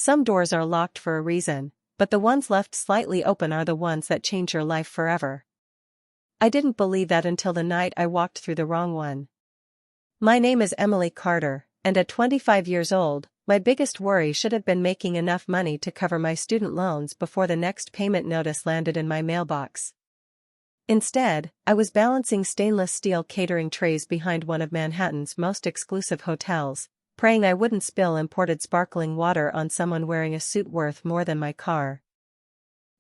Some doors are locked for a reason, but the ones left slightly open are the ones that change your life forever. I didn't believe that until the night I walked through the wrong one. My name is Emily Carter, and at 25 years old, my biggest worry should have been making enough money to cover my student loans before the next payment notice landed in my mailbox. Instead, I was balancing stainless steel catering trays behind one of Manhattan's most exclusive hotels, praying I wouldn't spill imported sparkling water on someone wearing a suit worth more than my car.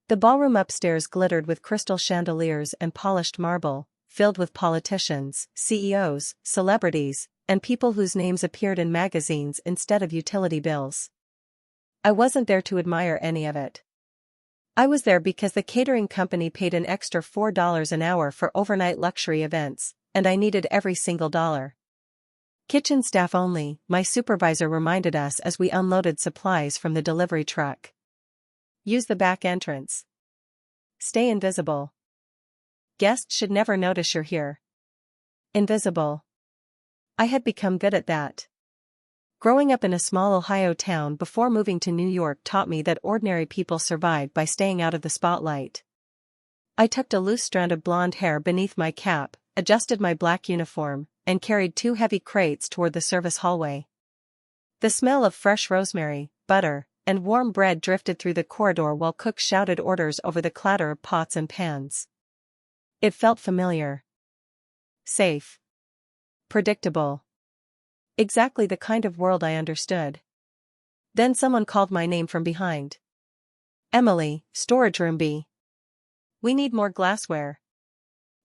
The ballroom upstairs glittered with crystal chandeliers and polished marble, filled with politicians, CEOs, celebrities, and people whose names appeared in magazines instead of utility bills. I wasn't there to admire any of it. I was there because the catering company paid an extra $4 an hour for overnight luxury events, and I needed every single dollar. Kitchen staff only, my supervisor reminded us as we unloaded supplies from the delivery truck. Use the back entrance. Stay invisible. Guests should never notice you're here. Invisible. I had become good at that. Growing up in a small Ohio town before moving to New York taught me that ordinary people survive by staying out of the spotlight. I tucked a loose strand of blonde hair beneath my cap, adjusted my black uniform, and carried 2 heavy crates toward the service hallway. The smell of fresh rosemary, butter, and warm bread drifted through the corridor while cooks shouted orders over the clatter of pots and pans. It felt familiar. Safe. Predictable. Exactly the kind of world I understood. Then someone called my name from behind. Emily, storage room B. We need more glassware.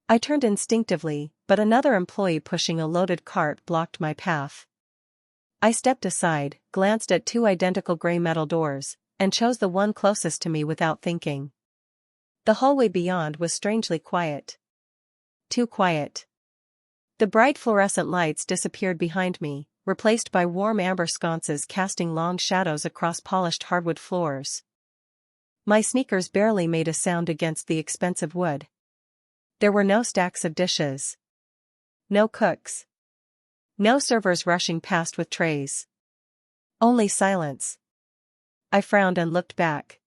I turned instinctively, but another employee pushing a loaded cart blocked my path. I stepped aside, glanced at 2 identical gray metal doors, and chose the one closest to me without thinking. The hallway beyond was strangely quiet. Too quiet. The bright fluorescent lights disappeared behind me, replaced by warm amber sconces casting long shadows across polished hardwood floors. My sneakers barely made a sound against the expensive wood. There were no stacks of dishes. No cooks. No servers rushing past with trays. Only silence. I frowned and looked back.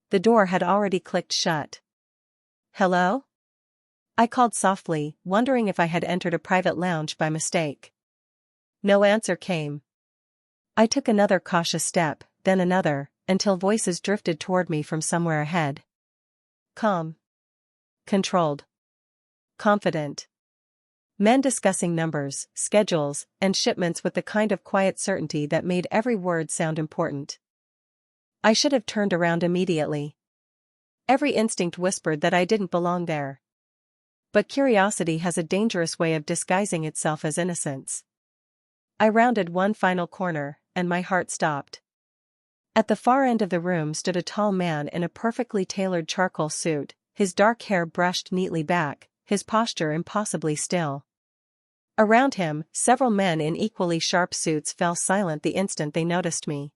The door had already clicked shut. Hello? I called softly, wondering if I had entered a private lounge by mistake. No answer came. I took another cautious step, then another, until voices drifted toward me from somewhere ahead. Calm. Controlled. Confident. Men discussing numbers, schedules, and shipments with the kind of quiet certainty that made every word sound important. I should have turned around immediately. Every instinct whispered that I didn't belong there. But curiosity has a dangerous way of disguising itself as innocence. I rounded one final corner, and my heart stopped. At the far end of the room stood a tall man in a perfectly tailored charcoal suit, his dark hair brushed neatly back, his posture impossibly still. Around him, several men in equally sharp suits fell silent the instant they noticed me.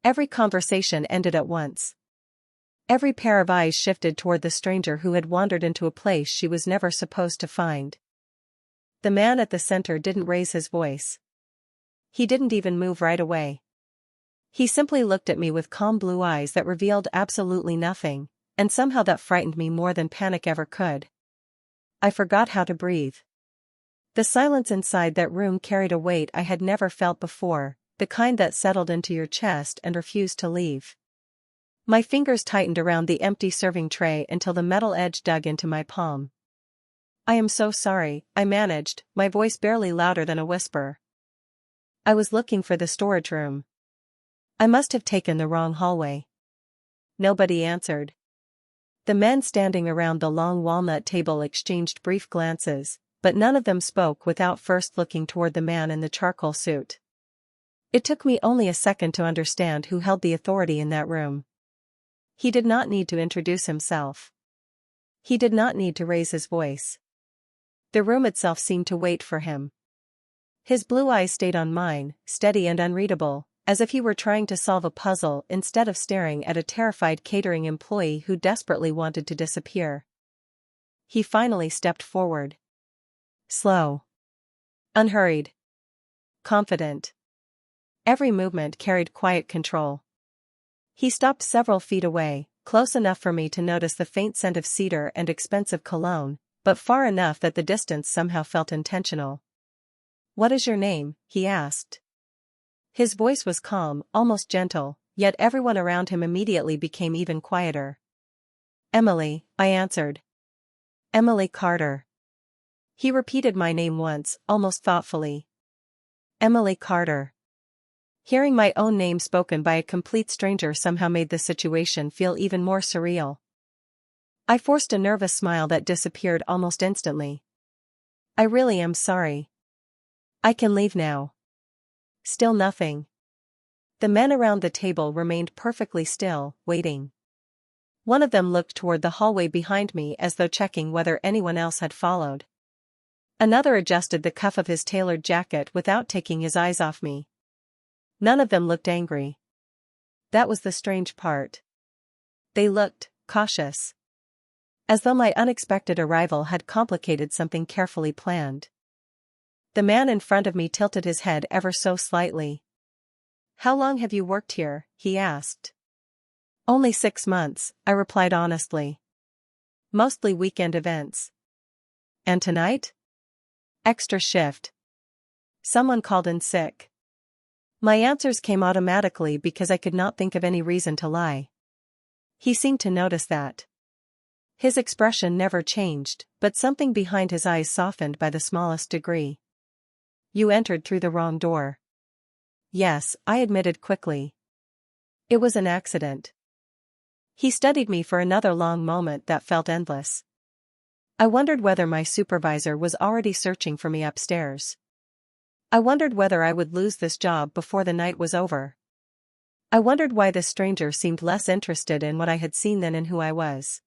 Every conversation ended at once. Every pair of eyes shifted toward the stranger who had wandered into a place she was never supposed to find. The man at the center didn't raise his voice. He didn't even move right away. He simply looked at me with calm blue eyes that revealed absolutely nothing, and somehow that frightened me more than panic ever could. I forgot how to breathe. The silence inside that room carried a weight I had never felt before, the kind that settled into your chest and refused to leave. My fingers tightened around the empty serving tray until the metal edge dug into my palm. I am so sorry, I managed, my voice barely louder than a whisper. I was looking for the storage room. I must have taken the wrong hallway. Nobody answered. The men standing around the long walnut table exchanged brief glances, but none of them spoke without first looking toward the man in the charcoal suit. It took me only a second to understand who held the authority in that room. He did not need to introduce himself. He did not need to raise his voice. The room itself seemed to wait for him. His blue eyes stayed on mine, steady and unreadable, as if he were trying to solve a puzzle instead of staring at a terrified catering employee who desperately wanted to disappear. He finally stepped forward. Slow. Unhurried. Confident. Every movement carried quiet control. He stopped several feet away, close enough for me to notice the faint scent of cedar and expensive cologne, but far enough that the distance somehow felt intentional. "What is your name?" he asked. His voice was calm, almost gentle, yet everyone around him immediately became even quieter. "Emily," I answered. "Emily Carter." He repeated my name once, almost thoughtfully. "Emily Carter." Hearing my own name spoken by a complete stranger somehow made the situation feel even more surreal. I forced a nervous smile that disappeared almost instantly. "I really am sorry. I can leave now." Still nothing. The men around the table remained perfectly still, waiting. One of them looked toward the hallway behind me as though checking whether anyone else had followed. Another adjusted the cuff of his tailored jacket without taking his eyes off me. None of them looked angry. That was the strange part. They looked cautious. As though my unexpected arrival had complicated something carefully planned. The man in front of me tilted his head ever so slightly. "How long have you worked here?" he asked. "Only 6 months," I replied honestly. "Mostly weekend events." "And tonight?" "Extra shift. Someone called in sick." My answers came automatically because I could not think of any reason to lie. He seemed to notice that. His expression never changed, but something behind his eyes softened by the smallest degree. "You entered through the wrong door." "Yes," I admitted quickly. "It was an accident." He studied me for another long moment that felt endless. I wondered whether my supervisor was already searching for me upstairs. I wondered whether I would lose this job before the night was over. I wondered why this stranger seemed less interested in what I had seen than in who I was.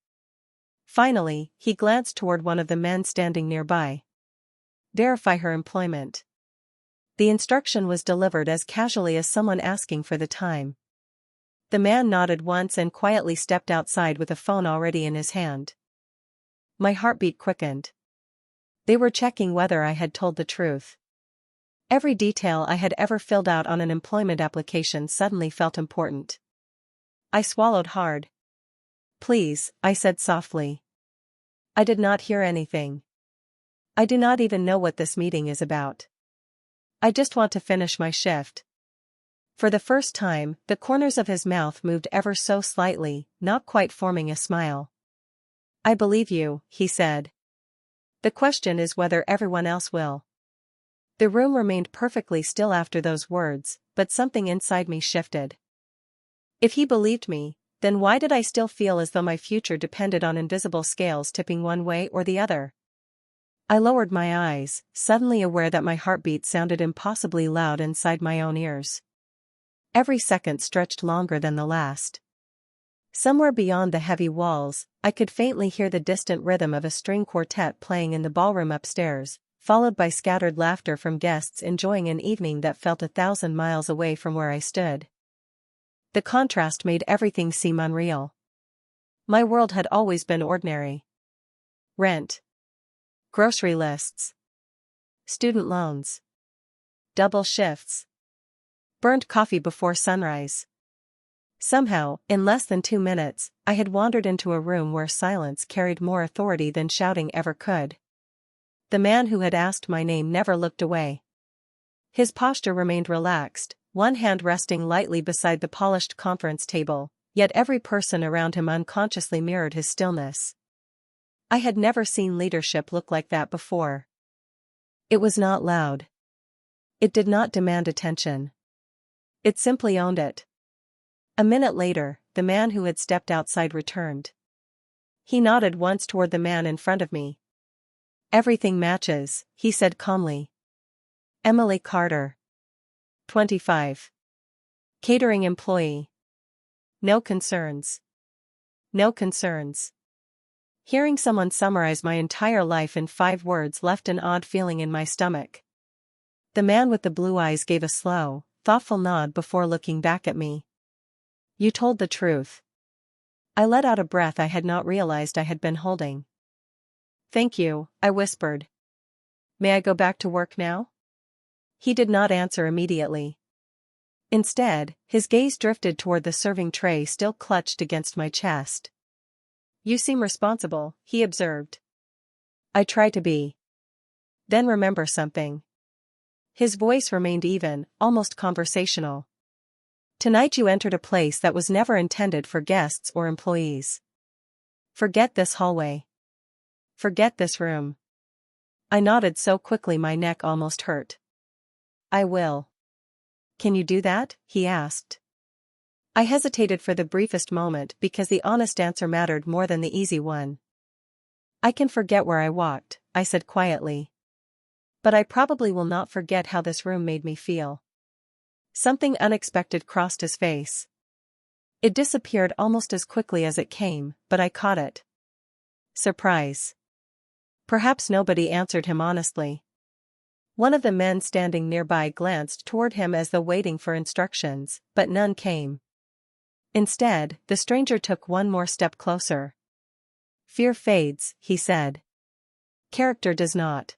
Finally, he glanced toward one of the men standing nearby. "Verify her employment." The instruction was delivered as casually as someone asking for the time. The man nodded once and quietly stepped outside with a phone already in his hand. My heartbeat quickened. They were checking whether I had told the truth. Every detail I had ever filled out on an employment application suddenly felt important. I swallowed hard. "Please," I said softly. "I did not hear anything. I do not even know what this meeting is about. I just want to finish my shift." For the first time, the corners of his mouth moved ever so slightly, not quite forming a smile. "I believe you," he said. "The question is whether everyone else will." The room remained perfectly still after those words, but something inside me shifted. If he believed me, then why did I still feel as though my future depended on invisible scales tipping one way or the other? I lowered my eyes, suddenly aware that my heartbeat sounded impossibly loud inside my own ears. Every second stretched longer than the last. Somewhere beyond the heavy walls, I could faintly hear the distant rhythm of a string quartet playing in the ballroom upstairs, followed by scattered laughter from guests enjoying an evening that felt 1,000 miles away from where I stood. The contrast made everything seem unreal. My world had always been ordinary. Rent. Grocery lists. Student loans. Double shifts. Burned coffee before sunrise. Somehow, in less than 2 minutes, I had wandered into a room where silence carried more authority than shouting ever could. The man who had asked my name never looked away. His posture remained relaxed, one hand resting lightly beside the polished conference table, yet every person around him unconsciously mirrored his stillness. I had never seen leadership look like that before. It was not loud. It did not demand attention. It simply owned it. A minute later, the man who had stepped outside returned. He nodded once toward the man in front of me. "Everything matches," he said calmly. "Emily Carter. 25. Catering employee. No concerns. No concerns." Hearing someone summarize my entire life in 5 words left an odd feeling in my stomach. The man with the blue eyes gave a slow, thoughtful nod before looking back at me. "You told the truth." I let out a breath I had not realized I had been holding. "Thank you," I whispered. "May I go back to work now?" He did not answer immediately. Instead, his gaze drifted toward the serving tray still clutched against my chest. "You seem responsible," he observed. "I try to be. Then remember something." His voice remained even, almost conversational. "Tonight you entered a place that was never intended for guests or employees. Forget this hallway. Forget this room." I nodded so quickly my neck almost hurt. "I will." "Can you do that?" he asked. I hesitated for the briefest moment because the honest answer mattered more than the easy one. "I can forget where I walked," I said quietly. "But I probably will not forget how this room made me feel." Something unexpected crossed his face. It disappeared almost as quickly as it came, but I caught it. Surprise. Perhaps nobody answered him honestly. One of the men standing nearby glanced toward him as though waiting for instructions, but none came. Instead, the stranger took one more step closer. "Fear fades," he said. "Character does not."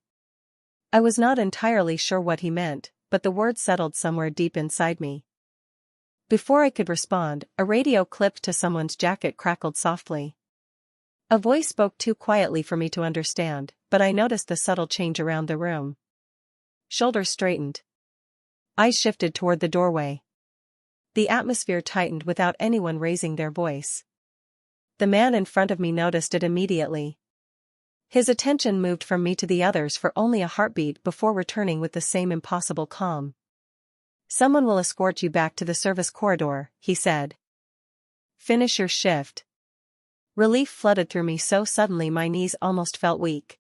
I was not entirely sure what he meant, but the word settled somewhere deep inside me. Before I could respond, a radio clipped to someone's jacket crackled softly. A voice spoke too quietly for me to understand, but I noticed the subtle change around the room. Shoulders straightened. Eyes shifted toward the doorway. The atmosphere tightened without anyone raising their voice. The man in front of me noticed it immediately. His attention moved from me to the others for only a heartbeat before returning with the same impossible calm. "Someone will escort you back to the service corridor," he said. "Finish your shift." Relief flooded through me so suddenly my knees almost felt weak.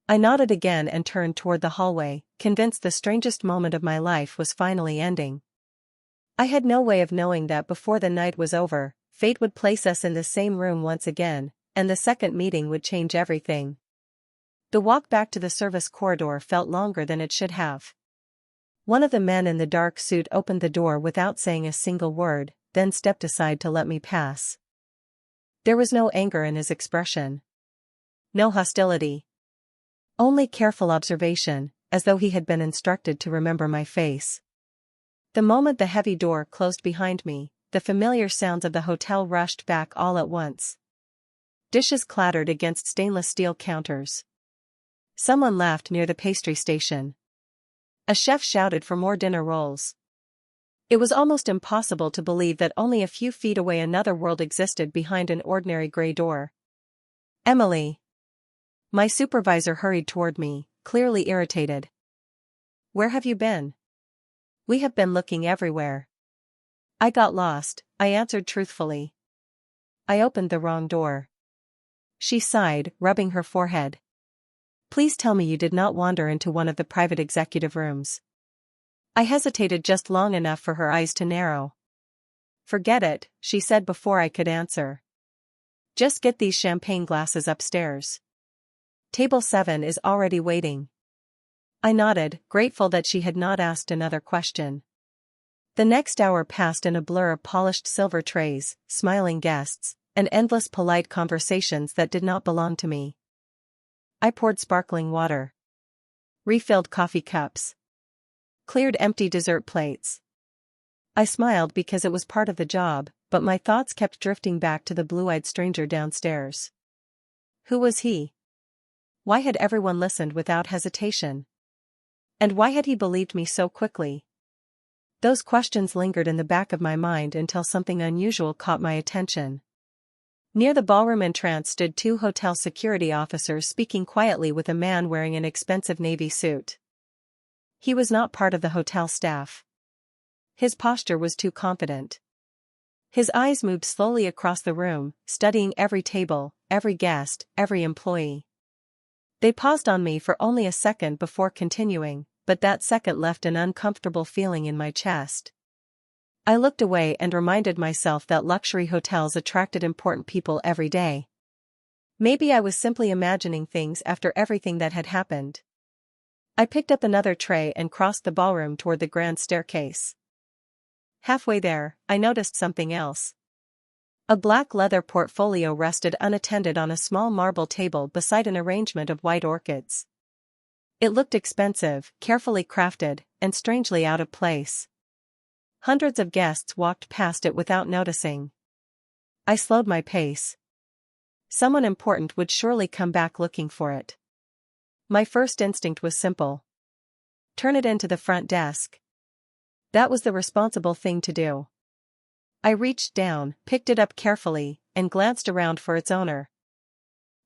I nodded again and turned toward the hallway, convinced the strangest moment of my life was finally ending. I had no way of knowing that before the night was over, fate would place us in the same room once again, and the second meeting would change everything. The walk back to the service corridor felt longer than it should have. One of the men in the dark suit opened the door without saying a single word, then stepped aside to let me pass. There was no anger in his expression. No hostility. Only careful observation, as though he had been instructed to remember my face. The moment the heavy door closed behind me, the familiar sounds of the hotel rushed back all at once. Dishes clattered against stainless steel counters. Someone laughed near the pastry station. A chef shouted for more dinner rolls. It was almost impossible to believe that only a few feet away another world existed behind an ordinary gray door. "Emily." My supervisor hurried toward me, clearly irritated. "Where have you been?" "We have been looking everywhere." "I got lost," I answered truthfully. "I opened the wrong door." She sighed, rubbing her forehead. "Please tell me you did not wander into one of the private executive rooms." I hesitated just long enough for her eyes to narrow. "Forget it," she said before I could answer. "Just get these champagne glasses upstairs. Table 7 is already waiting." I nodded, grateful that she had not asked another question. The next hour passed in a blur of polished silver trays, smiling guests, and endless polite conversations that did not belong to me. I poured sparkling water. Refilled coffee cups. Cleared empty dessert plates. I smiled because it was part of the job, but my thoughts kept drifting back to the blue-eyed stranger downstairs. Who was he? Why had everyone listened without hesitation? And why had he believed me so quickly? Those questions lingered in the back of my mind until something unusual caught my attention. Near the ballroom entrance stood two hotel security officers speaking quietly with a man wearing an expensive navy suit. He was not part of the hotel staff. His posture was too confident. His eyes moved slowly across the room, studying every table, every guest, every employee. They paused on me for only a second before continuing, but that second left an uncomfortable feeling in my chest. I looked away and reminded myself that luxury hotels attracted important people every day. Maybe I was simply imagining things after everything that had happened. I picked up another tray and crossed the ballroom toward the grand staircase. Halfway there, I noticed something else. A black leather portfolio rested unattended on a small marble table beside an arrangement of white orchids. It looked expensive, carefully crafted, and strangely out of place. Hundreds of guests walked past it without noticing. I slowed my pace. Someone important would surely come back looking for it. My first instinct was simple. Turn it into the front desk. That was the responsible thing to do. I reached down, picked it up carefully, and glanced around for its owner.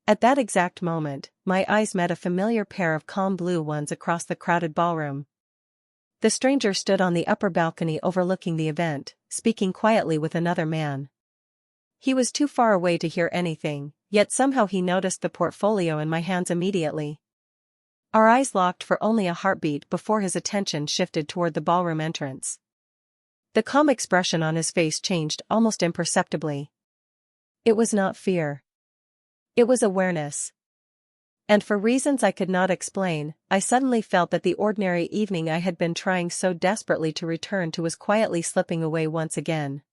At that exact moment, my eyes met a familiar pair of calm blue ones across the crowded ballroom. The stranger stood on the upper balcony overlooking the event, speaking quietly with another man. He was too far away to hear anything, yet somehow he noticed the portfolio in my hands immediately. Our eyes locked for only a heartbeat before his attention shifted toward the ballroom entrance. The calm expression on his face changed almost imperceptibly. It was not fear. It was awareness. And for reasons I could not explain, I suddenly felt that the ordinary evening I had been trying so desperately to return to was quietly slipping away once again.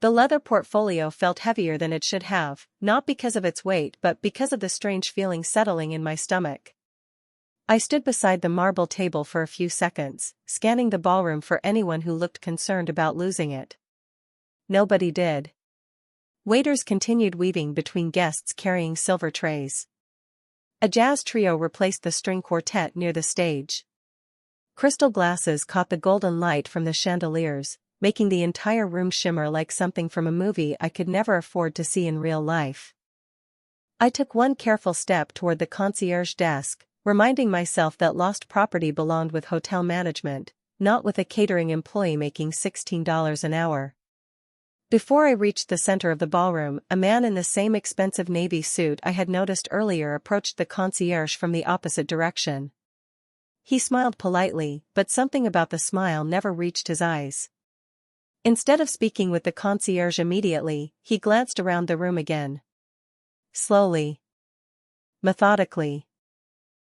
The leather portfolio felt heavier than it should have, not because of its weight but because of the strange feeling settling in my stomach. I stood beside the marble table for a few seconds, scanning the ballroom for anyone who looked concerned about losing it. Nobody did. Waiters continued weaving between guests carrying silver trays. A jazz trio replaced the string quartet near the stage. Crystal glasses caught the golden light from the chandeliers, making the entire room shimmer like something from a movie I could never afford to see in real life. I took one careful step toward the concierge desk, reminding myself that lost property belonged with hotel management, not with a catering employee making $16 an hour. Before I reached the center of the ballroom, a man in the same expensive navy suit I had noticed earlier approached the concierge from the opposite direction. He smiled politely, but something about the smile never reached his eyes. Instead of speaking with the concierge immediately, he glanced around the room again. Slowly. Methodically.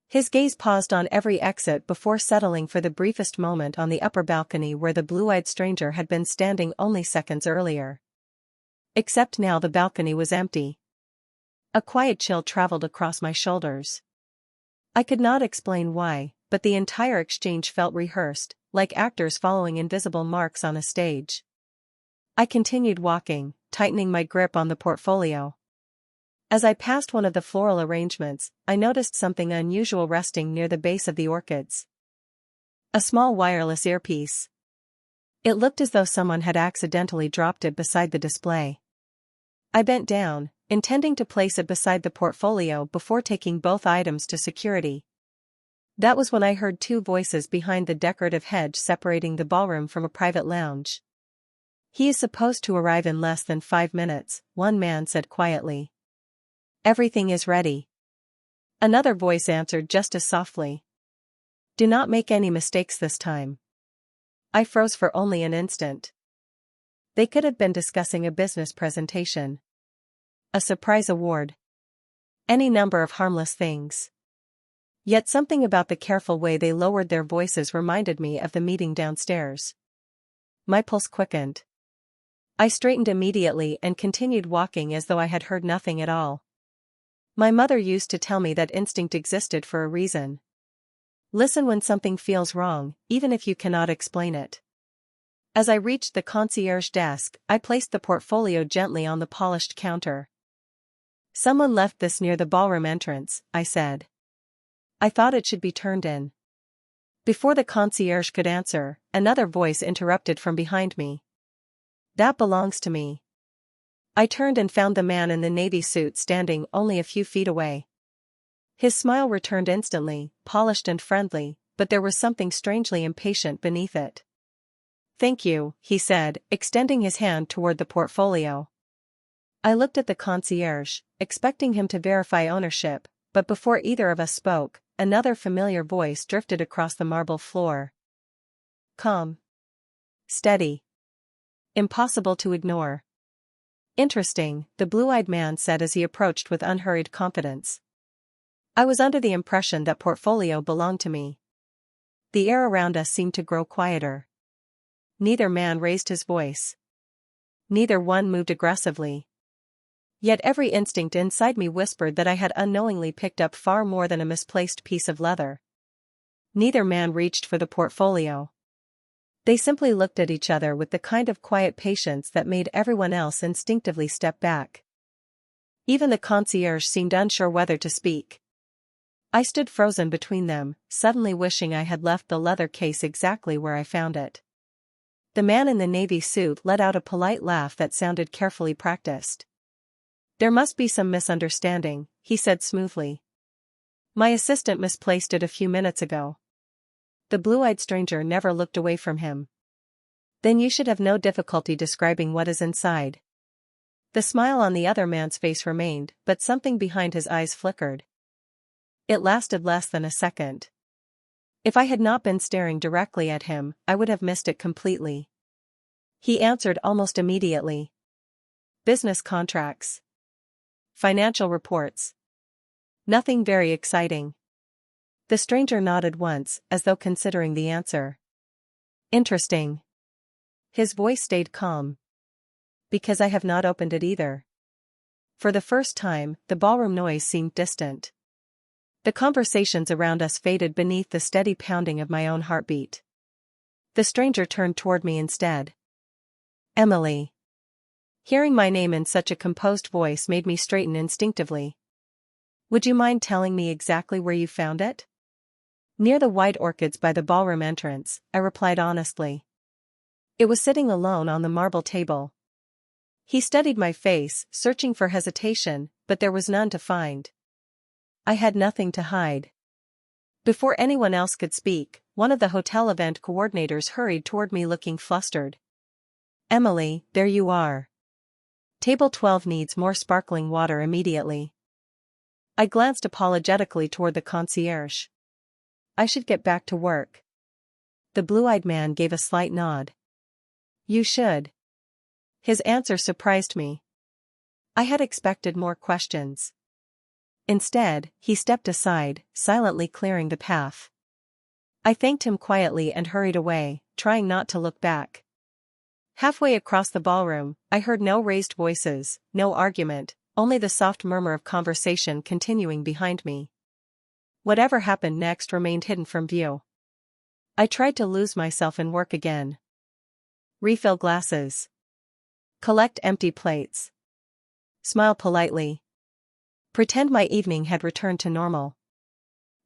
His gaze paused on every exit before settling for the briefest moment on the upper balcony where the blue-eyed stranger had been standing only seconds earlier. Except now the balcony was empty. A quiet chill traveled across my shoulders. I could not explain why, but the entire exchange felt rehearsed, like actors following invisible marks on a stage. I continued walking, tightening my grip on the portfolio. As I passed one of the floral arrangements, I noticed something unusual resting near the base of the orchids. A small wireless earpiece. It looked as though someone had accidentally dropped it beside the display. I bent down, intending to place it beside the portfolio before taking both items to security. That was when I heard two voices behind the decorative hedge separating the ballroom from a private lounge. "He is supposed to arrive in less than 5 minutes," one man said quietly. "Everything is ready." Another voice answered just as softly. "Do not make any mistakes this time." I froze for only an instant. They could have been discussing a business presentation. A surprise award. Any number of harmless things. Yet something about the careful way they lowered their voices reminded me of the meeting downstairs. My pulse quickened. I straightened immediately and continued walking as though I had heard nothing at all. My mother used to tell me that instinct existed for a reason. Listen when something feels wrong, even if you cannot explain it. As I reached the concierge desk, I placed the portfolio gently on the polished counter. "Someone left this near the ballroom entrance," I said. "I thought it should be turned in." Before the concierge could answer, another voice interrupted from behind me. "That belongs to me." I turned and found the man in the navy suit standing only a few feet away. His smile returned instantly, polished and friendly, but there was something strangely impatient beneath it. "Thank you," he said, extending his hand toward the portfolio. I looked at the concierge, expecting him to verify ownership, but before either of us spoke, another familiar voice drifted across the marble floor. Calm. Steady. Impossible to ignore. "Interesting," the blue-eyed man said as he approached with unhurried confidence. I was under the impression that portfolio belonged to me. The air around us seemed to grow quieter. Neither man raised his voice. Neither one moved aggressively. Yet every instinct inside me whispered that I had unknowingly picked up far more than a misplaced piece of leather. Neither man reached for the portfolio. They simply looked at each other with the kind of quiet patience that made everyone else instinctively step back. Even the concierge seemed unsure whether to speak. I stood frozen between them, suddenly wishing I had left the leather case exactly where I found it. The man in the navy suit let out a polite laugh that sounded carefully practiced. "There must be some misunderstanding," he said smoothly. "My assistant misplaced it a few minutes ago." The blue-eyed stranger never looked away from him. "Then you should have no difficulty describing what is inside." The smile on the other man's face remained, but something behind his eyes flickered. It lasted less than a second. If I had not been staring directly at him, I would have missed it completely. He answered almost immediately. "Business contracts. Financial reports. Nothing very exciting." The stranger nodded once, as though considering the answer. "Interesting." His voice stayed calm. "Because I have not opened it either." For the first time, the ballroom noise seemed distant. The conversations around us faded beneath the steady pounding of my own heartbeat. The stranger turned toward me instead. "Emily." Hearing my name in such a composed voice made me straighten instinctively. "Would you mind telling me exactly where you found it?" "Near the white orchids by the ballroom entrance," I replied honestly. "It was sitting alone on the marble table." He studied my face, searching for hesitation, but there was none to find. I had nothing to hide. Before anyone else could speak, one of the hotel event coordinators hurried toward me looking flustered. "Emily, there you are. Table 12 needs more sparkling water immediately." I glanced apologetically toward the concierge. "I should get back to work." The blue-eyed man gave a slight nod. "You should." His answer surprised me. I had expected more questions. Instead, he stepped aside, silently clearing the path. I thanked him quietly and hurried away, trying not to look back. Halfway across the ballroom, I heard no raised voices, no argument, only the soft murmur of conversation continuing behind me. Whatever happened next remained hidden from view. I tried to lose myself in work again. Refill glasses. Collect empty plates. Smile politely. Pretend my evening had returned to normal.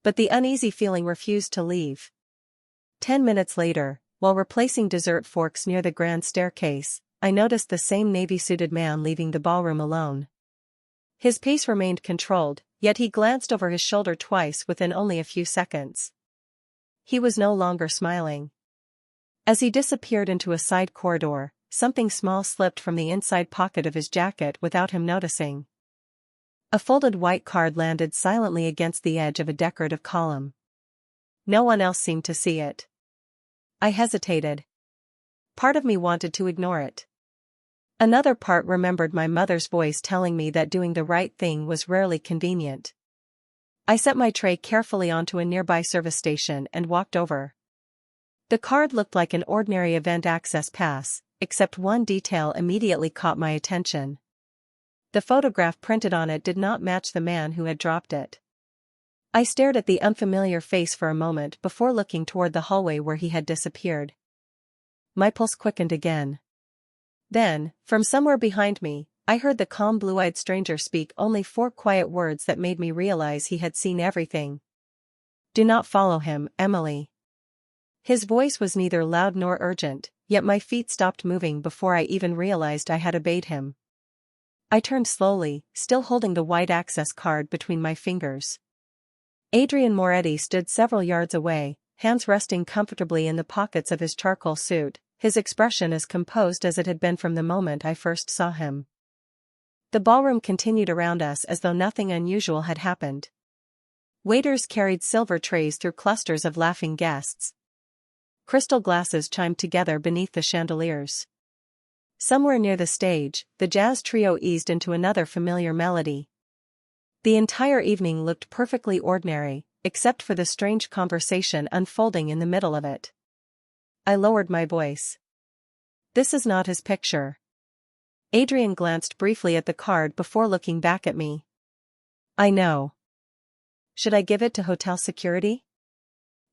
But the uneasy feeling refused to leave. 10 minutes later, while replacing dessert forks near the grand staircase, I noticed the same navy-suited man leaving the ballroom alone. His pace remained controlled, yet he glanced over his shoulder twice within only a few seconds. He was no longer smiling. As he disappeared into a side corridor, something small slipped from the inside pocket of his jacket without him noticing. A folded white card landed silently against the edge of a decorative column. No one else seemed to see it. I hesitated. Part of me wanted to ignore it. Another part remembered my mother's voice telling me that doing the right thing was rarely convenient. I set my tray carefully onto a nearby service station and walked over. The card looked like an ordinary event access pass, except one detail immediately caught my attention. The photograph printed on it did not match the man who had dropped it. I stared at the unfamiliar face for a moment before looking toward the hallway where he had disappeared. My pulse quickened again. Then, from somewhere behind me, I heard the calm blue-eyed stranger speak only 4 quiet words that made me realize he had seen everything. "Do not follow him, Emily." His voice was neither loud nor urgent, yet my feet stopped moving before I even realized I had obeyed him. I turned slowly, still holding the white access card between my fingers. Adrian Moretti stood several yards away, hands resting comfortably in the pockets of his charcoal suit, his expression as composed as it had been from the moment I first saw him. The ballroom continued around us as though nothing unusual had happened. Waiters carried silver trays through clusters of laughing guests. Crystal glasses chimed together beneath the chandeliers. Somewhere near the stage, the jazz trio eased into another familiar melody. The entire evening looked perfectly ordinary, except for the strange conversation unfolding in the middle of it. I lowered my voice. "This is not his picture." Adrian glanced briefly at the card before looking back at me. "I know. Should I give it to hotel security?"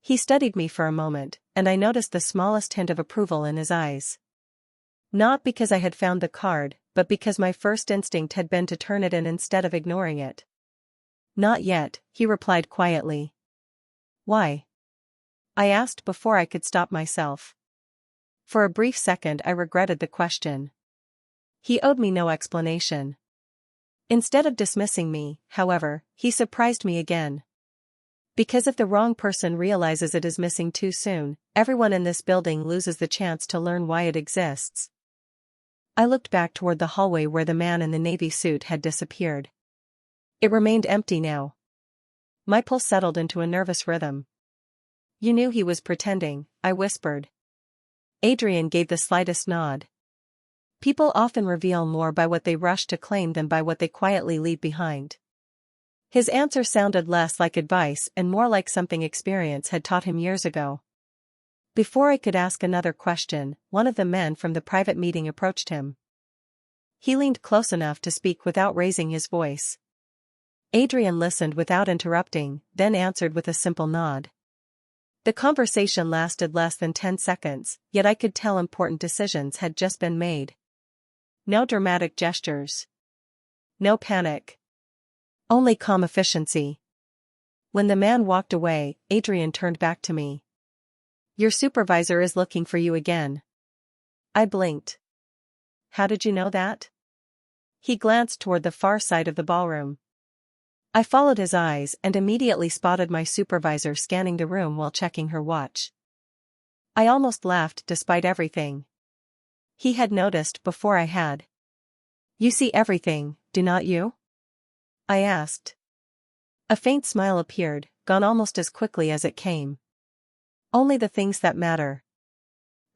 He studied me for a moment, and I noticed the smallest hint of approval in his eyes. Not because I had found the card, but because my first instinct had been to turn it in instead of ignoring it. Not yet, he replied quietly. Why? I asked before I could stop myself. For a brief second I regretted the question. He owed me no explanation. Instead of dismissing me, however, he surprised me again. Because if the wrong person realizes it is missing too soon, everyone in this building loses the chance to learn why it exists. I looked back toward the hallway where the man in the navy suit had disappeared. It remained empty now. My pulse settled into a nervous rhythm. You knew he was pretending, I whispered. Adrian gave the slightest nod. People often reveal more by what they rush to claim than by what they quietly leave behind. His answer sounded less like advice and more like something experience had taught him years ago. Before I could ask another question, one of the men from the private meeting approached him. He leaned close enough to speak without raising his voice. Adrian listened without interrupting, then answered with a simple nod. The conversation lasted less than 10 seconds, yet I could tell important decisions had just been made. No dramatic gestures. No panic. Only calm efficiency. When the man walked away, Adrian turned back to me. Your supervisor is looking for you again. I blinked. How did you know that? He glanced toward the far side of the ballroom. I followed his eyes and immediately spotted my supervisor scanning the room while checking her watch. I almost laughed despite everything. He had noticed before I had. You see everything, do not you? I asked. A faint smile appeared, gone almost as quickly as it came. Only the things that matter.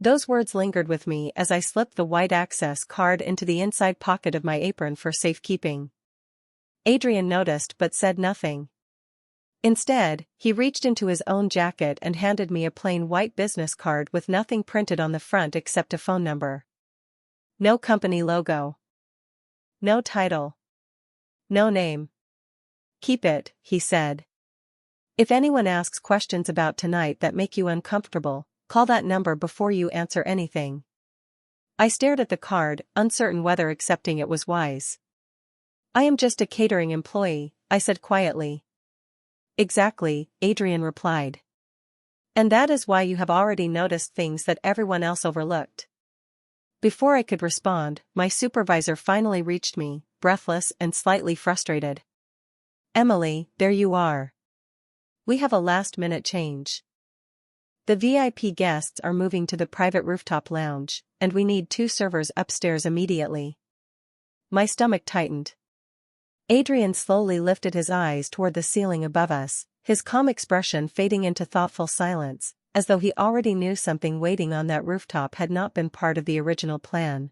Those words lingered with me as I slipped the white access card into the inside pocket of my apron for safekeeping. Adrian noticed but said nothing. Instead, he reached into his own jacket and handed me a plain white business card with nothing printed on the front except a phone number. No company logo. No title. No name. Keep it, he said. If anyone asks questions about tonight that make you uncomfortable, call that number before you answer anything. I stared at the card, uncertain whether accepting it was wise. I am just a catering employee, I said quietly. Exactly, Adrian replied. And that is why you have already noticed things that everyone else overlooked. Before I could respond, my supervisor finally reached me, breathless and slightly frustrated. Emily, there you are. We have a last-minute change. The VIP guests are moving to the private rooftop lounge, and we need 2 servers upstairs immediately. My stomach tightened. Adrian slowly lifted his eyes toward the ceiling above us, his calm expression fading into thoughtful silence, as though he already knew something waiting on that rooftop had not been part of the original plan.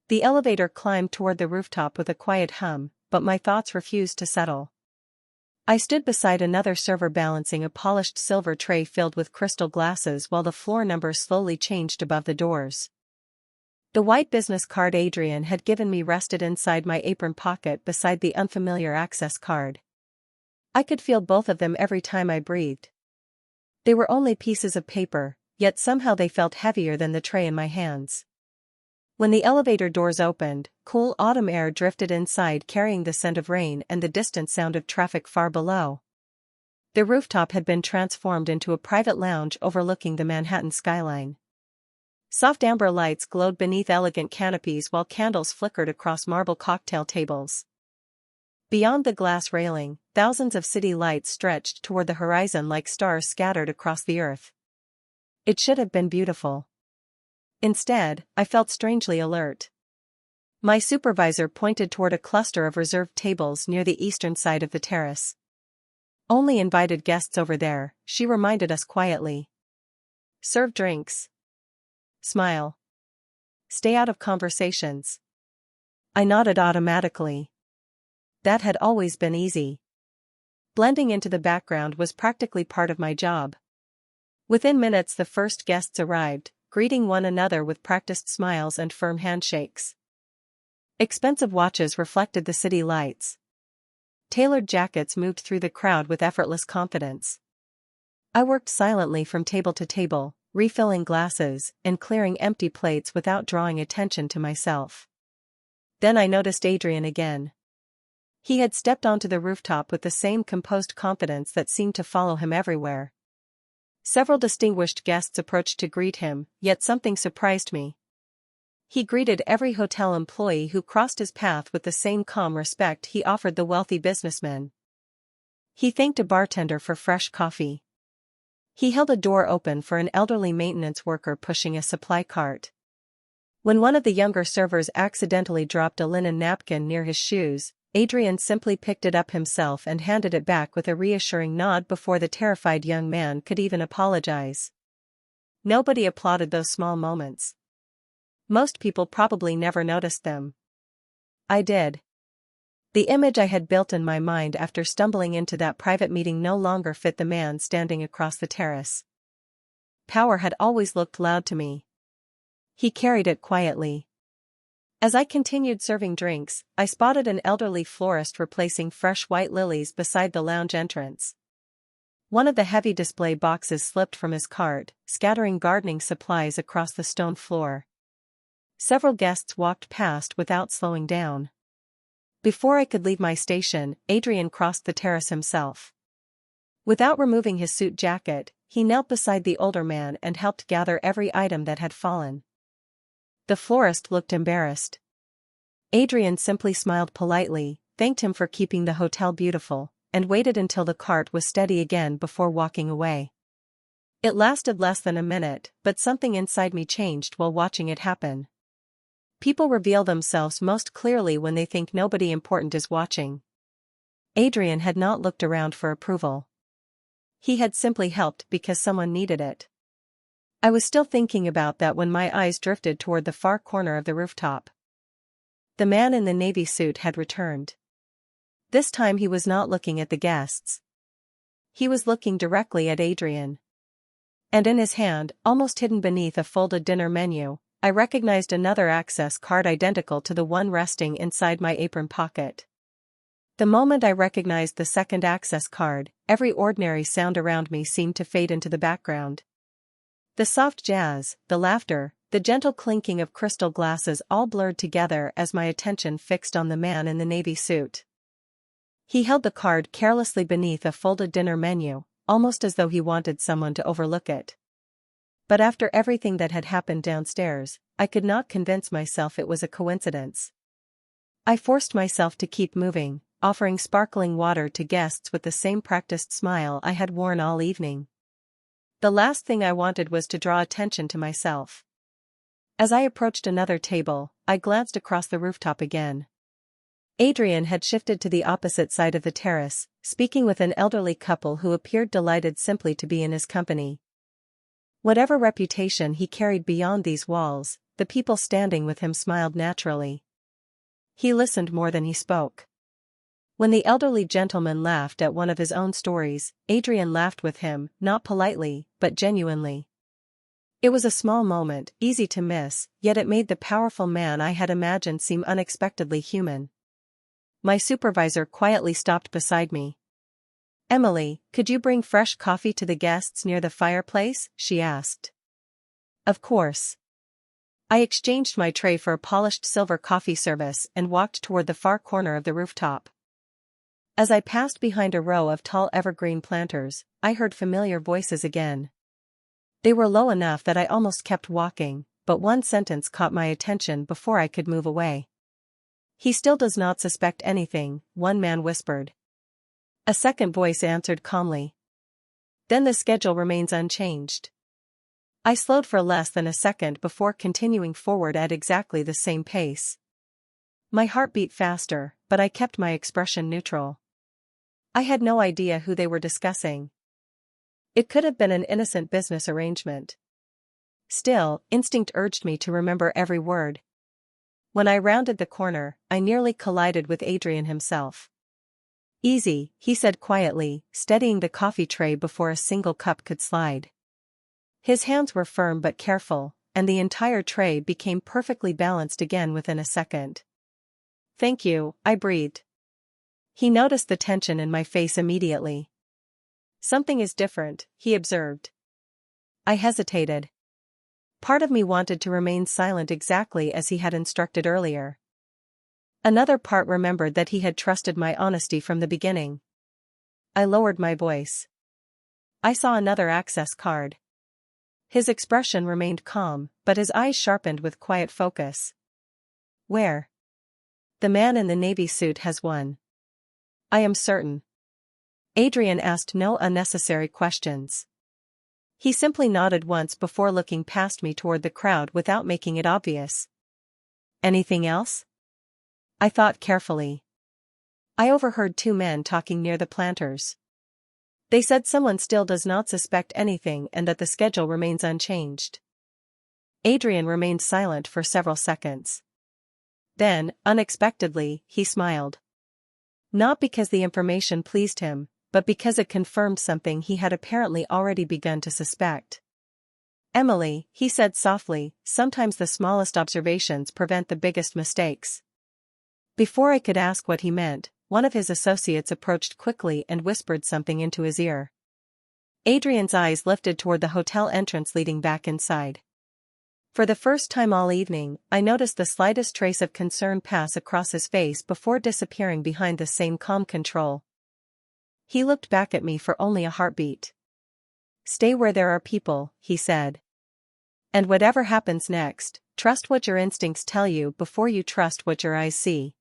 The elevator climbed toward the rooftop with a quiet hum, but my thoughts refused to settle. I stood beside another server balancing a polished silver tray filled with crystal glasses while the floor numbers slowly changed above the doors. The white business card Adrian had given me rested inside my apron pocket beside the unfamiliar access card. I could feel both of them every time I breathed. They were only pieces of paper, yet somehow they felt heavier than the tray in my hands. When the elevator doors opened, cool autumn air drifted inside carrying the scent of rain and the distant sound of traffic far below. The rooftop had been transformed into a private lounge overlooking the Manhattan skyline. Soft amber lights glowed beneath elegant canopies while candles flickered across marble cocktail tables. Beyond the glass railing, thousands of city lights stretched toward the horizon like stars scattered across the earth. It should have been beautiful. Instead, I felt strangely alert. My supervisor pointed toward a cluster of reserved tables near the eastern side of the terrace. Only invited guests over there, she reminded us quietly. Serve drinks. Smile. Stay out of conversations. I nodded automatically. That had always been easy. Blending into the background was practically part of my job. Within minutes the first guests arrived, greeting one another with practiced smiles and firm handshakes. Expensive watches reflected the city lights. Tailored jackets moved through the crowd with effortless confidence. I worked silently from table to table, refilling glasses and clearing empty plates without drawing attention to myself. Then I noticed Adrian again. He had stepped onto the rooftop with the same composed confidence that seemed to follow him everywhere. Several distinguished guests approached to greet him, yet something surprised me. He greeted every hotel employee who crossed his path with the same calm respect he offered the wealthy businessmen. He thanked a bartender for fresh coffee. He held a door open for an elderly maintenance worker pushing a supply cart. When one of the younger servers accidentally dropped a linen napkin near his shoes, Adrian simply picked it up himself and handed it back with a reassuring nod before the terrified young man could even apologize. Nobody applauded those small moments. Most people probably never noticed them. I did. The image I had built in my mind after stumbling into that private meeting no longer fit the man standing across the terrace. Power had always looked loud to me. He carried it quietly. As I continued serving drinks, I spotted an elderly florist replacing fresh white lilies beside the lounge entrance. One of the heavy display boxes slipped from his cart, scattering gardening supplies across the stone floor. Several guests walked past without slowing down. Before I could leave my station, Adrian crossed the terrace himself. Without removing his suit jacket, he knelt beside the older man and helped gather every item that had fallen. The florist looked embarrassed. Adrian simply smiled politely, thanked him for keeping the hotel beautiful, and waited until the cart was steady again before walking away. It lasted less than a minute, but something inside me changed while watching it happen. People reveal themselves most clearly when they think nobody important is watching. Adrian had not looked around for approval. He had simply helped because someone needed it. I was still thinking about that when my eyes drifted toward the far corner of the rooftop. The man in the navy suit had returned. This time he was not looking at the guests. He was looking directly at Adrian. And in his hand, almost hidden beneath a folded dinner menu, I recognized another access card identical to the one resting inside my apron pocket. The moment I recognized the second access card, every ordinary sound around me seemed to fade into the background. The soft jazz, the laughter, the gentle clinking of crystal glasses all blurred together as my attention fixed on the man in the navy suit. He held the card carelessly beneath a folded dinner menu, almost as though he wanted someone to overlook it. But after everything that had happened downstairs, I could not convince myself it was a coincidence. I forced myself to keep moving, offering sparkling water to guests with the same practiced smile I had worn all evening. The last thing I wanted was to draw attention to myself. As I approached another table, I glanced across the rooftop again. Adrian had shifted to the opposite side of the terrace, speaking with an elderly couple who appeared delighted simply to be in his company. Whatever reputation he carried beyond these walls, the people standing with him smiled naturally. He listened more than he spoke. When the elderly gentleman laughed at one of his own stories, Adrian laughed with him, not politely, but genuinely. It was a small moment, easy to miss, yet it made the powerful man I had imagined seem unexpectedly human. My supervisor quietly stopped beside me. "Emily, could you bring fresh coffee to the guests near the fireplace?" she asked. Of course. I exchanged my tray for a polished silver coffee service and walked toward the far corner of the rooftop. As I passed behind a row of tall evergreen planters, I heard familiar voices again. They were low enough that I almost kept walking, but one sentence caught my attention before I could move away. "He still does not suspect anything," one man whispered. A second voice answered calmly. "Then the schedule remains unchanged." I slowed for less than a second before continuing forward at exactly the same pace. My heart beat faster, but I kept my expression neutral. I had no idea who they were discussing. It could have been an innocent business arrangement. Still, instinct urged me to remember every word. When I rounded the corner, I nearly collided with Adrian himself. "Easy," he said quietly, steadying the coffee tray before a single cup could slide. His hands were firm but careful, and the entire tray became perfectly balanced again within a second. "Thank you," I breathed. He noticed the tension in my face immediately. Something is different, he observed. I hesitated. Part of me wanted to remain silent exactly as he had instructed earlier. Another part remembered that he had trusted my honesty from the beginning. I lowered my voice. I saw another access card. His expression remained calm, but his eyes sharpened with quiet focus. Where? The man in the navy suit has one. I am certain. Adrian asked no unnecessary questions. He simply nodded once before looking past me toward the crowd without making it obvious. Anything else? I thought carefully. I overheard two men talking near the planters. They said someone still does not suspect anything and that the schedule remains unchanged. Adrian remained silent for several seconds. Then, unexpectedly, he smiled. Not because the information pleased him, but because it confirmed something he had apparently already begun to suspect. Emily, he said softly, sometimes the smallest observations prevent the biggest mistakes. Before I could ask what he meant, one of his associates approached quickly and whispered something into his ear. Adrian's eyes lifted toward the hotel entrance leading back inside. For the first time all evening, I noticed the slightest trace of concern pass across his face before disappearing behind the same calm control. He looked back at me for only a heartbeat. Stay where there are people, he said. And whatever happens next, trust what your instincts tell you before you trust what your eyes see.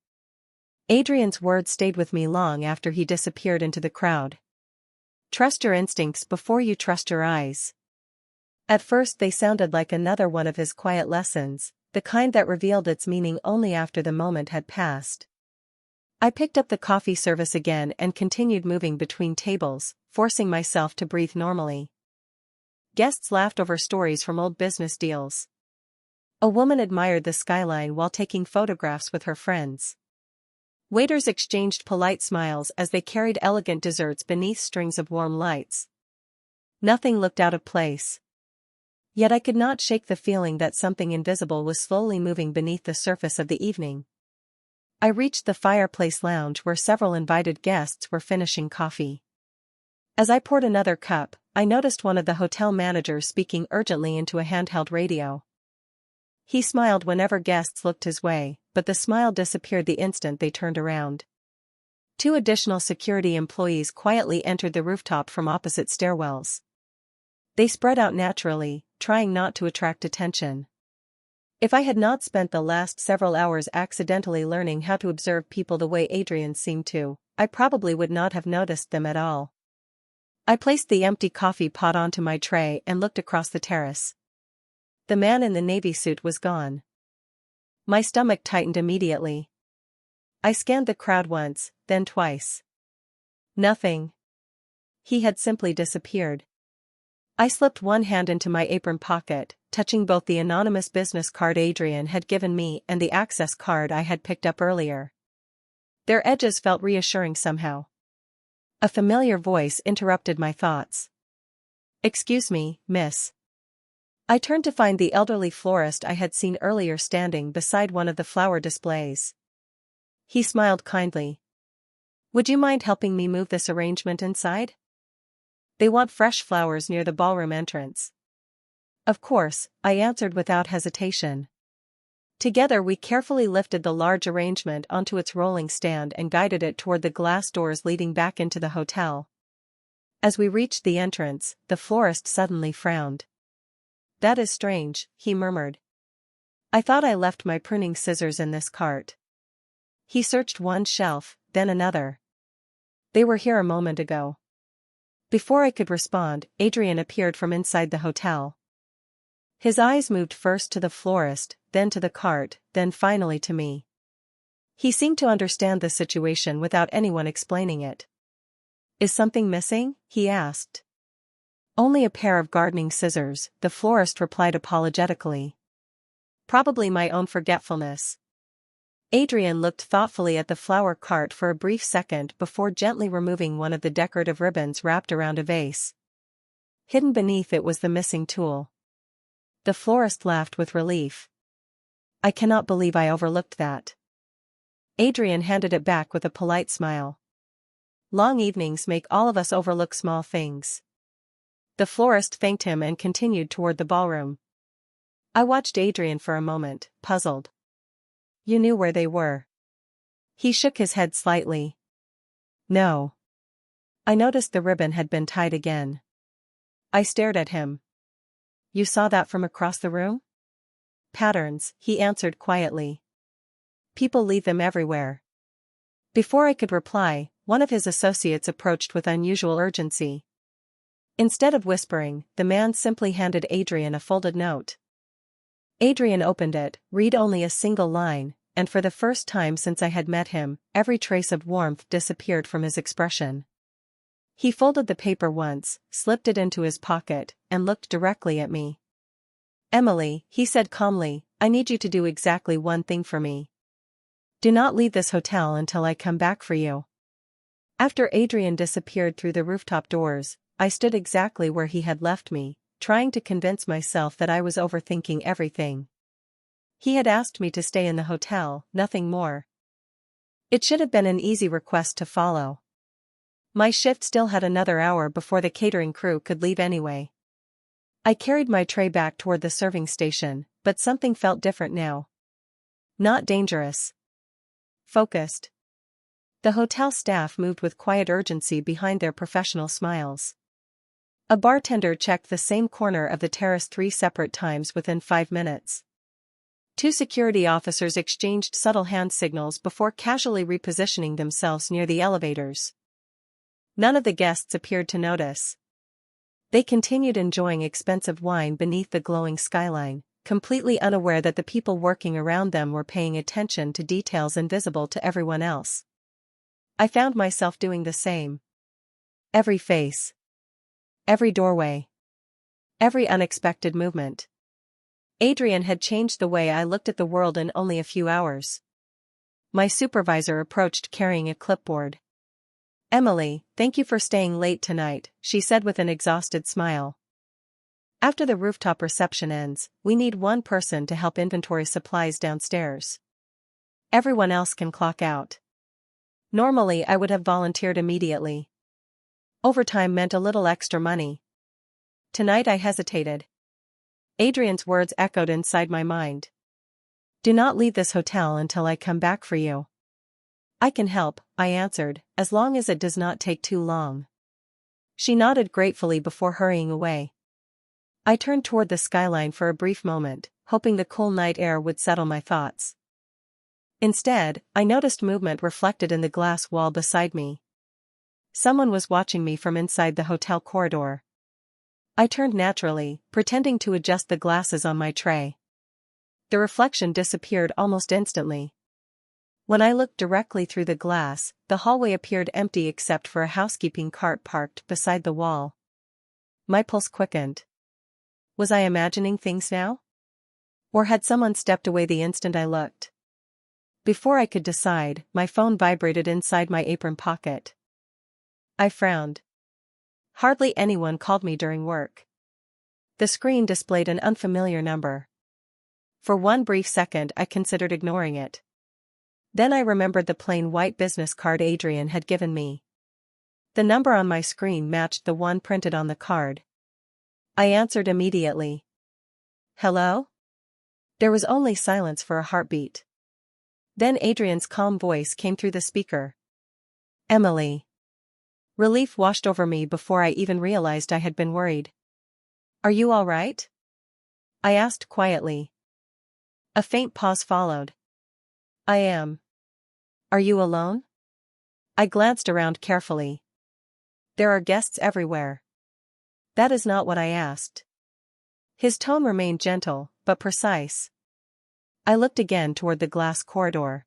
Adrian's words stayed with me long after he disappeared into the crowd. Trust your instincts before you trust your eyes. At first they sounded like another one of his quiet lessons, the kind that revealed its meaning only after the moment had passed. I picked up the coffee service again and continued moving between tables, forcing myself to breathe normally. Guests laughed over stories from old business deals. A woman admired the skyline while taking photographs with her friends. Waiters exchanged polite smiles as they carried elegant desserts beneath strings of warm lights. Nothing looked out of place. Yet I could not shake the feeling that something invisible was slowly moving beneath the surface of the evening. I reached the fireplace lounge where several invited guests were finishing coffee. As I poured another cup, I noticed one of the hotel managers speaking urgently into a handheld radio. He smiled whenever guests looked his way, but the smile disappeared the instant they turned around. Two additional security employees quietly entered the rooftop from opposite stairwells. They spread out naturally, trying not to attract attention. If I had not spent the last several hours accidentally learning how to observe people the way Adrian seemed to, I probably would not have noticed them at all. I placed the empty coffee pot onto my tray and looked across the terrace. The man in the navy suit was gone. My stomach tightened immediately. I scanned the crowd once, then twice. Nothing. He had simply disappeared. I slipped one hand into my apron pocket, touching both the anonymous business card Adrian had given me and the access card I had picked up earlier. Their edges felt reassuring somehow. A familiar voice interrupted my thoughts. "Excuse me, miss." I turned to find the elderly florist I had seen earlier standing beside one of the flower displays. He smiled kindly. "Would you mind helping me move this arrangement inside? They want fresh flowers near the ballroom entrance." Of course, I answered without hesitation. Together we carefully lifted the large arrangement onto its rolling stand and guided it toward the glass doors leading back into the hotel. As we reached the entrance, the florist suddenly frowned. "That is strange," he murmured. "I thought I left my pruning scissors in this cart." He searched one shelf, then another. "They were here a moment ago." Before I could respond, Adrian appeared from inside the hotel. His eyes moved first to the florist, then to the cart, then finally to me. He seemed to understand the situation without anyone explaining it. "Is something missing?" he asked. "Only a pair of gardening scissors," the florist replied apologetically. "Probably my own forgetfulness." Adrian looked thoughtfully at the flower cart for a brief second before gently removing one of the decorative ribbons wrapped around a vase. Hidden beneath it was the missing tool. The florist laughed with relief. "I cannot believe I overlooked that." Adrian handed it back with a polite smile. long evenings make all of us overlook small things. The florist thanked him and continued toward the ballroom. I watched Adrian for a moment, puzzled. You knew where they were? He shook his head slightly. No. I noticed the ribbon had been tied again. I stared at him. You saw that from across the room? Patterns, he answered quietly. People leave them everywhere. Before I could reply, one of his associates approached with unusual urgency. Instead of whispering, the man simply handed Adrian a folded note. Adrian opened it, read only a single line, and for the first time since I had met him, every trace of warmth disappeared from his expression. He folded the paper once, slipped it into his pocket, and looked directly at me. Emily, he said calmly, I need you to do exactly one thing for me. Do not leave this hotel until I come back for you. After Adrian disappeared through the rooftop doors, I stood exactly where he had left me, trying to convince myself that I was overthinking everything. He had asked me to stay in the hotel, nothing more. It should have been an easy request to follow. My shift still had another hour before the catering crew could leave anyway. I carried my tray back toward the serving station, but something felt different now. Not dangerous. Focused. The hotel staff moved with quiet urgency behind their professional smiles. A bartender checked the same corner of the terrace 3 separate times within 5 minutes. 2 security officers exchanged subtle hand signals before casually repositioning themselves near the elevators. None of the guests appeared to notice. They continued enjoying expensive wine beneath the glowing skyline, completely unaware that the people working around them were paying attention to details invisible to everyone else. I found myself doing the same. Every face. Every doorway. Every unexpected movement. Adrian had changed the way I looked at the world in only a few hours. My supervisor approached carrying a clipboard. Emily, thank you for staying late tonight, she said with an exhausted smile. After the rooftop reception ends, we need one person to help inventory supplies downstairs. Everyone else can clock out. Normally I would have volunteered immediately. Overtime meant a little extra money. Tonight I hesitated. Adrian's words echoed inside my mind. Do not leave this hotel until I come back for you. I can help, I answered, as long as it does not take too long. She nodded gratefully before hurrying away. I turned toward the skyline for a brief moment, hoping the cool night air would settle my thoughts. Instead, I noticed movement reflected in the glass wall beside me. Someone was watching me from inside the hotel corridor. I turned naturally, pretending to adjust the glasses on my tray. The reflection disappeared almost instantly. When I looked directly through the glass, the hallway appeared empty except for a housekeeping cart parked beside the wall. My pulse quickened. Was I imagining things now? Or had someone stepped away the instant I looked? Before I could decide, my phone vibrated inside my apron pocket. I frowned. Hardly anyone called me during work. The screen displayed an unfamiliar number. For one brief second I considered ignoring it. Then I remembered the plain white business card Adrian had given me. The number on my screen matched the one printed on the card. I answered immediately. Hello? There was only silence for a heartbeat. Then Adrian's calm voice came through the speaker. Emily. Relief washed over me before I even realized I had been worried. Are you all right? I asked quietly. A faint pause followed. I am. Are you alone? I glanced around carefully. There are guests everywhere. That is not what I asked. His tone remained gentle, but precise. I looked again toward the glass corridor.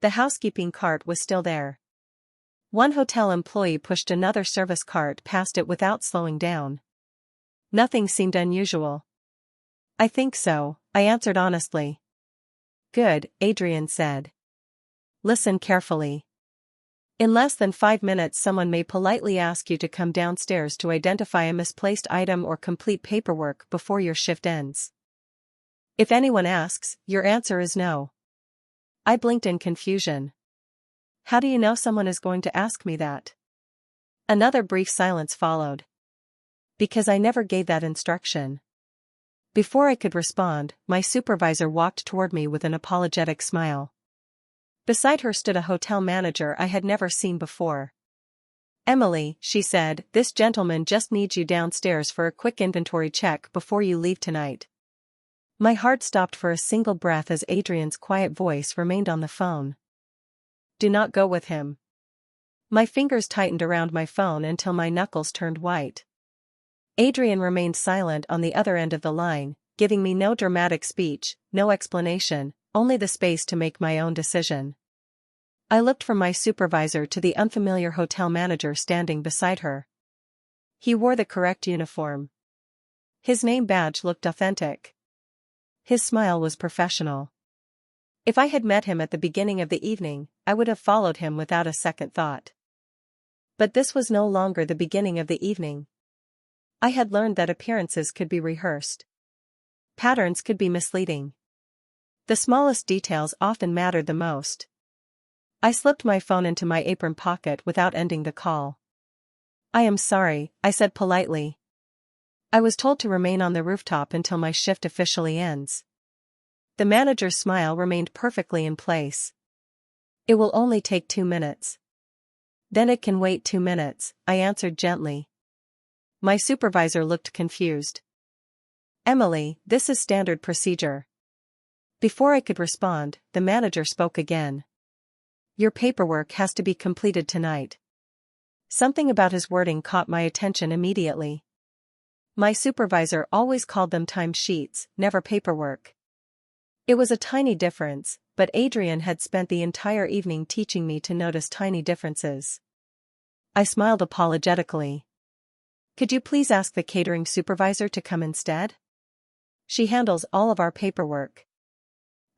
The housekeeping cart was still there. One hotel employee pushed another service cart past it without slowing down. Nothing seemed unusual. I think so, I answered honestly. Good, Adrian said. Listen carefully. In less than 5 minutes someone may politely ask you to come downstairs to identify a misplaced item or complete paperwork before your shift ends. If anyone asks, your answer is no. I blinked in confusion. How do you know someone is going to ask me that? Another brief silence followed. Because I never gave that instruction. Before I could respond, my supervisor walked toward me with an apologetic smile. Beside her stood a hotel manager I had never seen before. Emily, she said, this gentleman just needs you downstairs for a quick inventory check before you leave tonight. My heart stopped for a single breath as Adrian's quiet voice remained on the phone. Do not go with him. My fingers tightened around my phone until my knuckles turned white. Adrian remained silent on the other end of the line, giving me no dramatic speech, no explanation, only the space to make my own decision. I looked from my supervisor to the unfamiliar hotel manager standing beside her. He wore the correct uniform. His name badge looked authentic. His smile was professional. If I had met him at the beginning of the evening, I would have followed him without a second thought. But this was no longer the beginning of the evening. I had learned that appearances could be rehearsed. Patterns could be misleading. The smallest details often mattered the most. I slipped my phone into my apron pocket without ending the call. I am sorry, I said politely. I was told to remain on the rooftop until my shift officially ends. The manager's smile remained perfectly in place. It will only take 2 minutes. Then it can wait 2 minutes, I answered gently. My supervisor looked confused. Emily, this is standard procedure. Before I could respond, the manager spoke again. Your paperwork has to be completed tonight. Something about his wording caught my attention immediately. My supervisor always called them time sheets, never paperwork. It was a tiny difference, but Adrian had spent the entire evening teaching me to notice tiny differences. I smiled apologetically. Could you please ask the catering supervisor to come instead? She handles all of our paperwork.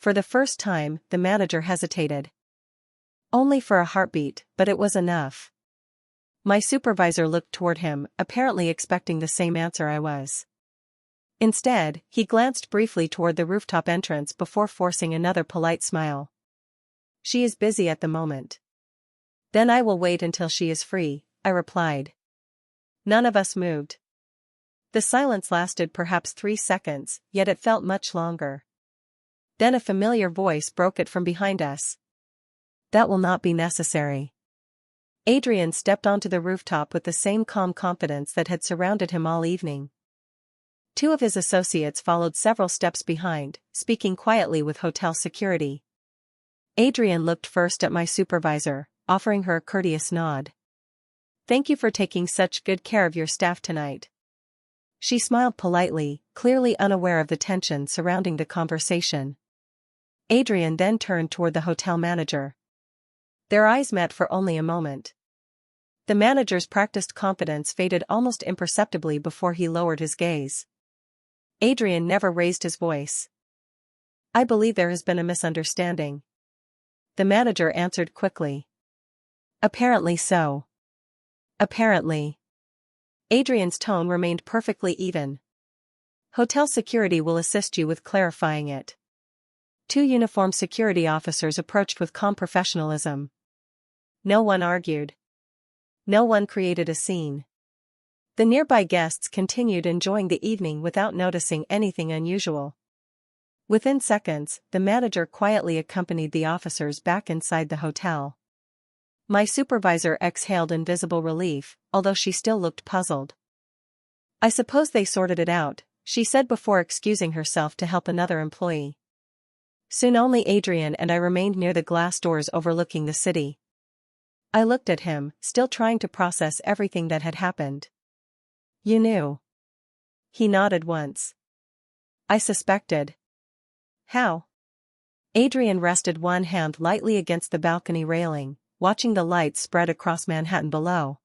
For the first time, the manager hesitated. Only for a heartbeat, but it was enough. My supervisor looked toward him, apparently expecting the same answer I was. Instead, he glanced briefly toward the rooftop entrance before forcing another polite smile. She is busy at the moment. Then I will wait until she is free, I replied. None of us moved. The silence lasted perhaps 3 seconds, yet it felt much longer. Then a familiar voice broke it from behind us. That will not be necessary. Adrian stepped onto the rooftop with the same calm confidence that had surrounded him all evening. 2 of his associates followed several steps behind, speaking quietly with hotel security. Adrian looked first at my supervisor, offering her a courteous nod. Thank you for taking such good care of your staff tonight. She smiled politely, clearly unaware of the tension surrounding the conversation. Adrian then turned toward the hotel manager. Their eyes met for only a moment. The manager's practiced confidence faded almost imperceptibly before he lowered his gaze. Adrian never raised his voice. I believe there has been a misunderstanding. The manager answered quickly. Apparently so. Apparently. Adrian's tone remained perfectly even. Hotel security will assist you with clarifying it. 2 uniformed security officers approached with calm professionalism. No one argued. No one created a scene. The nearby guests continued enjoying the evening without noticing anything unusual. Within seconds, the manager quietly accompanied the officers back inside the hotel. My supervisor exhaled in visible relief, although she still looked puzzled. I suppose they sorted it out, she said before excusing herself to help another employee. Soon only Adrian and I remained near the glass doors overlooking the city. I looked at him, still trying to process everything that had happened. You knew. He nodded once. I suspected. How? Adrian rested one hand lightly against the balcony railing, watching the lights spread across Manhattan below.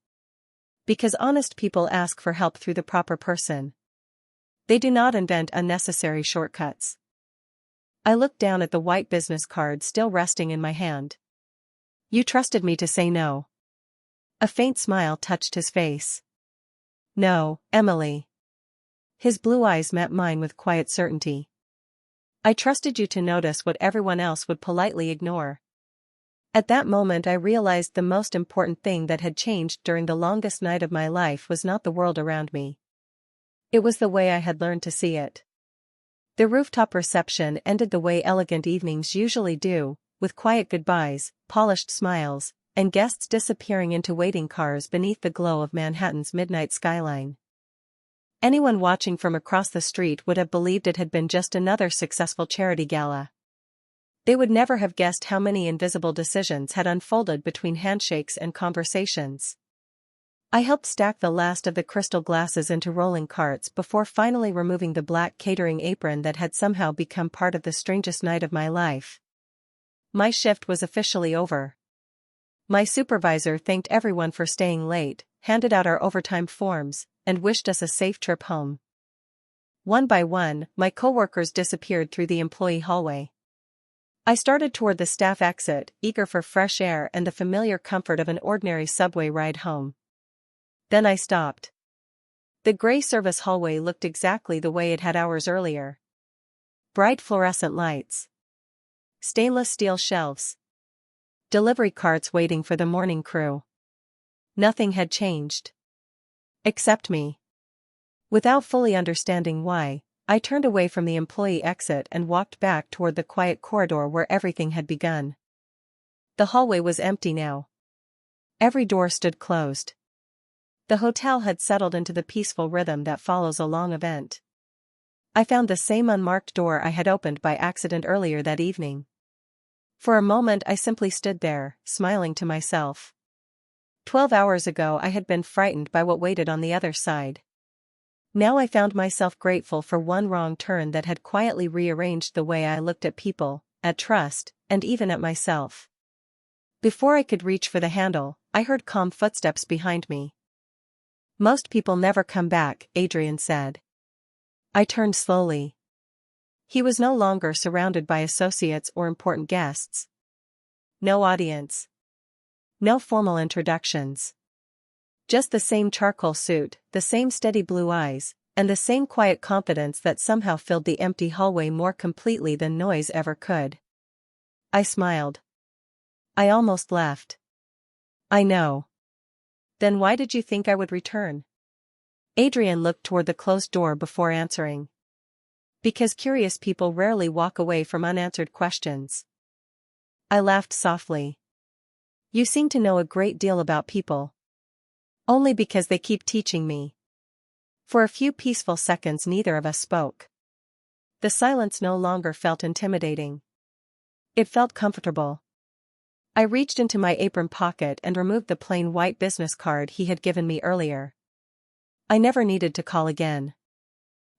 Because honest people ask for help through the proper person. They do not invent unnecessary shortcuts. I looked down at the white business card still resting in my hand. You trusted me to say no. A faint smile touched his face. No, Emily. His blue eyes met mine with quiet certainty. I trusted you to notice what everyone else would politely ignore. At that moment I realized the most important thing that had changed during the longest night of my life was not the world around me. It was the way I had learned to see it. The rooftop reception ended the way elegant evenings usually do, with quiet goodbyes, polished smiles, and guests disappearing into waiting cars beneath the glow of Manhattan's midnight skyline. Anyone watching from across the street would have believed it had been just another successful charity gala. They would never have guessed how many invisible decisions had unfolded between handshakes and conversations. I helped stack the last of the crystal glasses into rolling carts before finally removing the black catering apron that had somehow become part of the strangest night of my life. My shift was officially over. My supervisor thanked everyone for staying late, handed out our overtime forms, and wished us a safe trip home. One by one, my coworkers disappeared through the employee hallway. I started toward the staff exit, eager for fresh air and the familiar comfort of an ordinary subway ride home. Then I stopped. The gray service hallway looked exactly the way it had hours earlier. Bright fluorescent lights. Stainless steel shelves. Delivery carts waiting for the morning crew. Nothing had changed. Except me. Without fully understanding why, I turned away from the employee exit and walked back toward the quiet corridor where everything had begun. The hallway was empty now. Every door stood closed. The hotel had settled into the peaceful rhythm that follows a long event. I found the same unmarked door I had opened by accident earlier that evening. For a moment I simply stood there, smiling to myself. 12 hours ago I had been frightened by what waited on the other side. Now I found myself grateful for one wrong turn that had quietly rearranged the way I looked at people, at trust, and even at myself. Before I could reach for the handle, I heard calm footsteps behind me. "Most people never come back," Adrian said. I turned slowly. He was no longer surrounded by associates or important guests. No audience. No formal introductions. Just the same charcoal suit, the same steady blue eyes, and the same quiet confidence that somehow filled the empty hallway more completely than noise ever could. I smiled. I almost laughed. "I know. Then why did you think I would return?" Adrian looked toward the closed door before answering. "Because curious people rarely walk away from unanswered questions." I laughed softly. "You seem to know a great deal about people." "Only because they keep teaching me." For a few peaceful seconds neither of us spoke. The silence no longer felt intimidating. It felt comfortable. I reached into my apron pocket and removed the plain white business card he had given me earlier. I never needed to call again.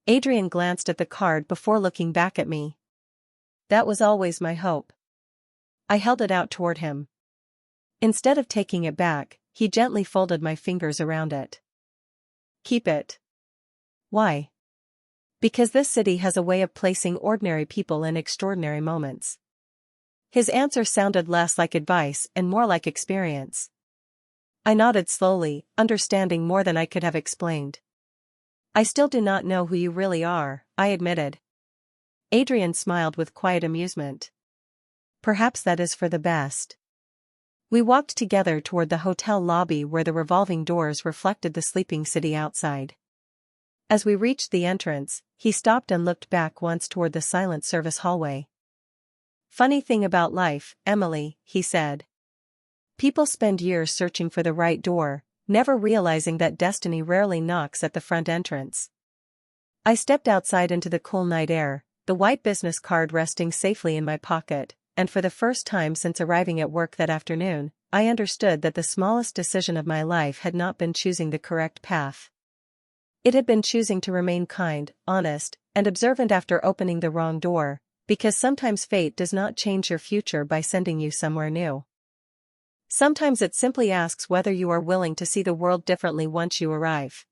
Adrian glanced at the card before looking back at me. "That was always my hope." I held it out toward him. Instead of taking it back, he gently folded my fingers around it. "Keep it." "Why?" "Because this city has a way of placing ordinary people in extraordinary moments." His answer sounded less like advice and more like experience. I nodded slowly, understanding more than I could have explained. "I still do not know who you really are," I admitted. Adrian smiled with quiet amusement. "Perhaps that is for the best." We walked together toward the hotel lobby where the revolving doors reflected the sleeping city outside. As we reached the entrance, he stopped and looked back once toward the silent service hallway. "Funny thing about life, Emily," he said. "People spend years searching for the right door, never realizing that destiny rarely knocks at the front entrance." I stepped outside into the cool night air, the white business card resting safely in my pocket, and for the first time since arriving at work that afternoon, I understood that the smallest decision of my life had not been choosing the correct path. It had been choosing to remain kind, honest, and observant after opening the wrong door, because sometimes fate does not change your future by sending you somewhere new. Sometimes it simply asks whether you are willing to see the world differently once you arrive.